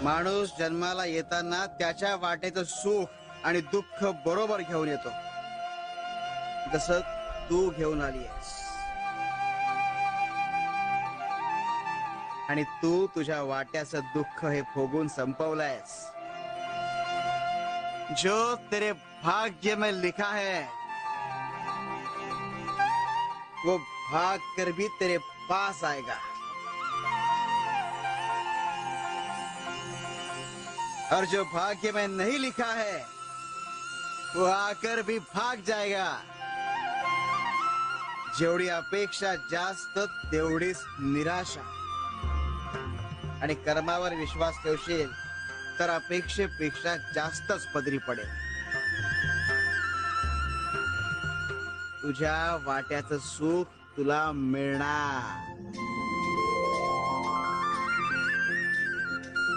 माणूस जन्माला येताना त्याच्या वाटेचं सुख आणि दुःख बरोबर घेऊन येतो, जसं तू घेऊन आली आहेस. आणि तू तुझ्या वाट्याचं दुःख हे भोगून संपवलंयस. जो तेरे भाग्य में लिखा है वो भाग कर भी तेरे पास आएगा. और जो भाग्य में नहीं लिखा है वो आकर भी भाग जाएगा. जेवढी अपेक्षा जास्त तेवढीच निराशा. आणि कर्मावर विश्वास ठेवशील तर अपेक्षेपेक्षा जास्तच पदरी पडेल. तुझ्या वाट्याचं सुख तुला मिळणार.